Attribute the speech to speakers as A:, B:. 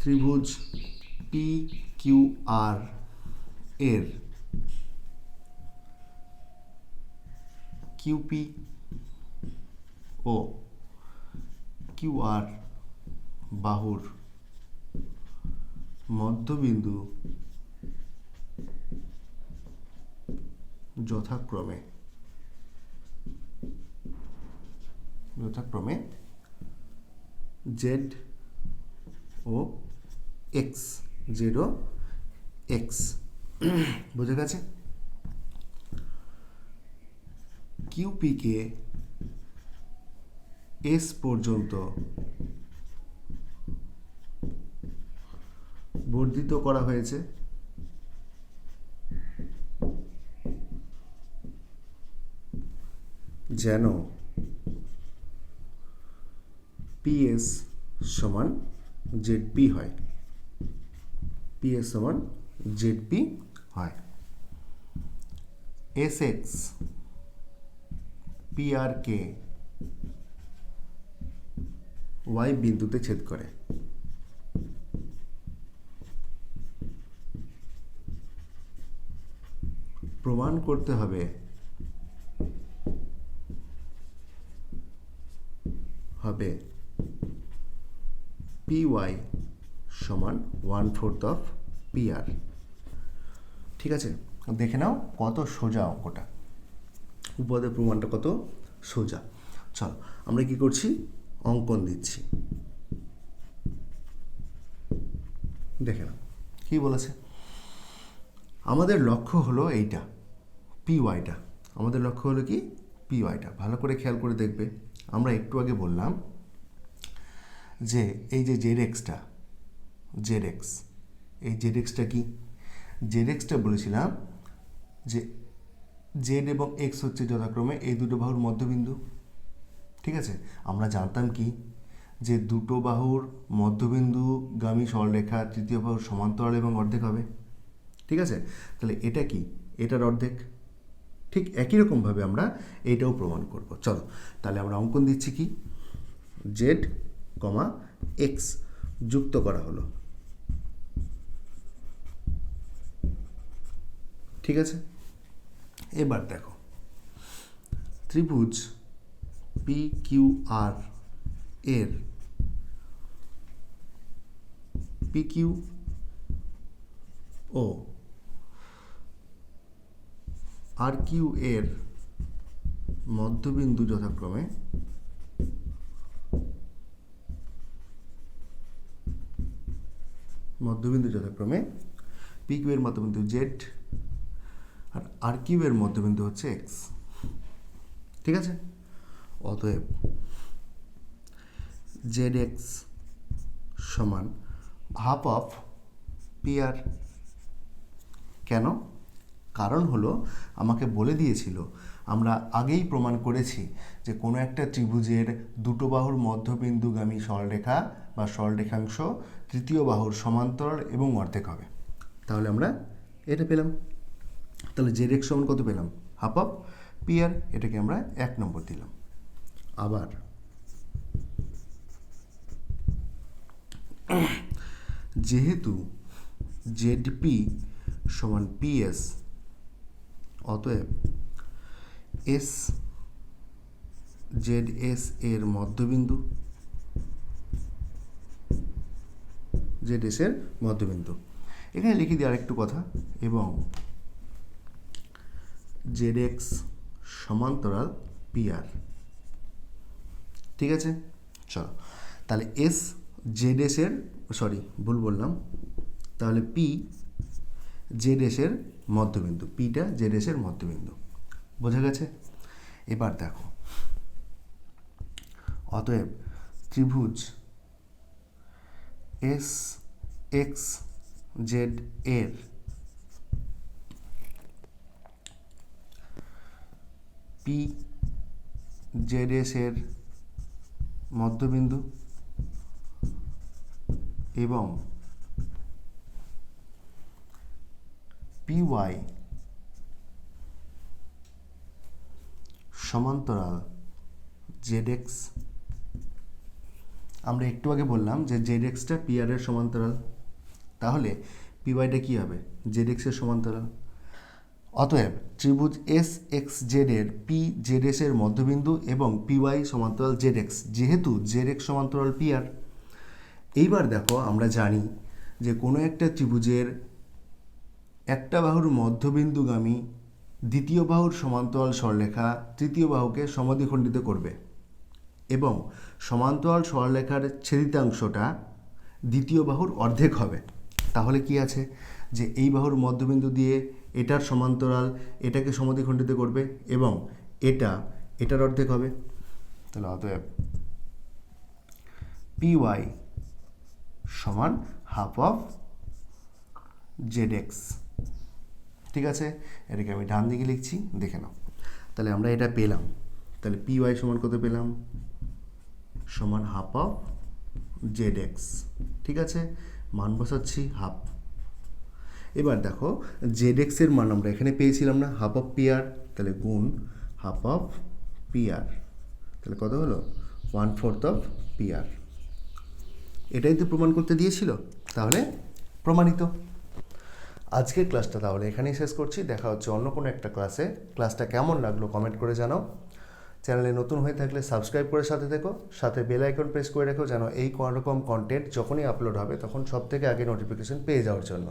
A: ত্রিভুজ P Q R এর QP O Q R বাহুর মধ্যবিন্দু যথাক্রমে জেড ও এক্স, জেড ও এক্স। বুঝে গেছে? কিউপিকে এস পর্যন্ত বর্ধিত করা হয়েছে যেন পিএস সমান জেডপি হয়, পিএস সমান জেডপি হয়। এস এক্স পি আর কে ওয়াই বিন্দুতে ছেদ করে। প্রমাণ করতে হবে পি ওয়াই সমান 1/4 অফ পি আর। ঠিক আছে, দেখে নাও কত সোজা অঙ্কটা, উপপাদ্যের প্রমাণটা কত সোজা। চলো আমরা কি করছি, অঙ্কন দিচ্ছি। দেখে নাও কি বলেছে। আমাদের লক্ষ্য হলো এইটা, পি ওয়াইটা। আমাদের লক্ষ্য হলো কি, পি ওয়াইটা। ভালো করে খেয়াল করে দেখবে, আমরা একটু আগে বললাম যে এই যে জেড এক্সটা, জেড এক্স, এই জেড এক্সটা কি, জেড এক্সটা বলেছিলাম যে জেড এবং এক্স হচ্ছে যথাক্রমে এই দুটো বাহুর মধ্যবিন্দু। ঠিক আছে, আমরা জানতাম কি, যে দুটো বাহুর মধ্যবিন্দুগামী সরলরেখা তৃতীয় বাহুর সমান্তরাল এবং অর্ধেক হবে। ঠিক আছে, তাহলে এটা কি, এটার অর্ধেক। ঠিক একই রকমভাবে আমরা এইটাও প্রমাণ করব। চলো তাহলে আমরা অঙ্কন দিচ্ছি কি, জেড কমা এক্স যুক্ত করা হলো। ঠিক আছে, এবার দেখো ত্রিভুজ পি কিউ আর এর পি কিউ ও আর কিউ এর মধ্যবিন্দু যথাক্রমে পি কিউ এর মধ্যবিন্দু জেড আর কিউ এর মধ্যবিন্দু হচ্ছে এক্স। ঠিক আছে, অতএব জেড এক্স সমান হাফ অফ পি আর। কেন? কারণ হলো আমাকে বলে দিয়েছিল, আমরা আগেই প্রমাণ করেছি যে কোনো একটা ত্রিভুজের দুটো বাহুর মধ্যবিন্দুগামী সরলরেখা বা সরলরেখাংশ তৃতীয় বাহুর সমান্তরাল এবং অর্ধেক হবে। তাহলে আমরা এটা পেলাম। তাহলে জেড এক্স সমান কত পেলাম, হাফ অফ পি আর। এটাকে আমরা 1 নম্বর দিলাম। আবার যেহেতু জেডপি সমান পিএস, অতএব এস জেড এস এর মধ্যবিন্দু, জেড এস এর মধ্যবিন্দু। এখানে লিখে দিই আরেকটু কথা, এবং জেড এক্স সমান্তরাল পি আর। ঠিক আছে, চলো তাহলে এস জেড এস এর, সরি ভুল বললাম, তাহলে পি জেড এস এর মধ্যবিন্দু, পিটা জেড এস এর মধ্যবিন্দু। বোঝা গেছে? এবার দেখো, অতএব ত্রিভুজ এস এক্স জেড এর পি জেড এস এর মধ্যবিন্দু এবং পি ওয়াই সমান্তরাল জেড এক্স আমরা একটু আগে বললাম যে জেড এক্সটা পি আর এর সমান্তরাল, তাহলে পি ওয়াইটা কী হবে? জেড এক্সের সমান্তরাল। অতএব ত্রিভুজ এস এক্স জেড এর পি জেড এস এর মধ্যবিন্দু এবং পি ওয়াই সমান্তরাল জেড এক্স, যেহেতু জেড এক্স সমান্তরাল পি আর। এইবার দেখো আমরা জানি যে কোনো একটা ত্রিভুজের একটা বাহুর মধ্যবিন্দুগামী দ্বিতীয় বাহুর সমান্তরাল সরলরেখা তৃতীয় বাহুকে সমদ্বিখণ্ডিত করবে এবং সমান্তরাল সরলরেখার ছেদিতাংশটা দ্বিতীয় বাহুর অর্ধেক হবে। তাহলে কি আছে যে এই বাহুর মধ্যবিন্দু দিয়ে এটার সমান্তরাল এটাকে সমদ্বিখণ্ডিত করবে এবং এটার অর্ধেক হবে। তাহলে অতএব পি ওয়াই সমান হাফ অফ জেড এক্স। ঠিক আছে, এটাকে আমি ডান দিকে লিখছি, দেখে নাও। তাহলে আমরা এটা পেলাম। তাহলে পি ওয়াই সমান কত পেলাম? সমান হাফ অফ জেড এক্স। ঠিক আছে, মান বসাচ্ছি হাফ। এবার দেখো জেড এক্সের মান আমরা এখানে পেয়েছিলাম না, হাফ অফ পি আর, তাহলে গুণ হাফ অফ পি আর, তাহলে কত হলো? 1/4 অফ পি আর। এটাই তো প্রমাণ করতে দিয়েছিল, তাহলে প্রমাণিত। আজকের ক্লাসটা তাহলে এখানেই শেষ করছি। দেখা হচ্ছে অন্য কোনো একটা ক্লাসে। ক্লাসটা কেমন লাগলো কমেন্ট করে জানাও। চ্যানেলে নতুন হয়ে থাকলে সাবস্ক্রাইব করে সাথে থেকো, সাথে বেল আইকন প্রেস করে রেখো যেন এই কোনো রকম কন্টেন্ট যখনই আপলোড হবে তখন সব থেকে আগে নোটিফিকেশন পেয়ে যাওয়ার জন্য।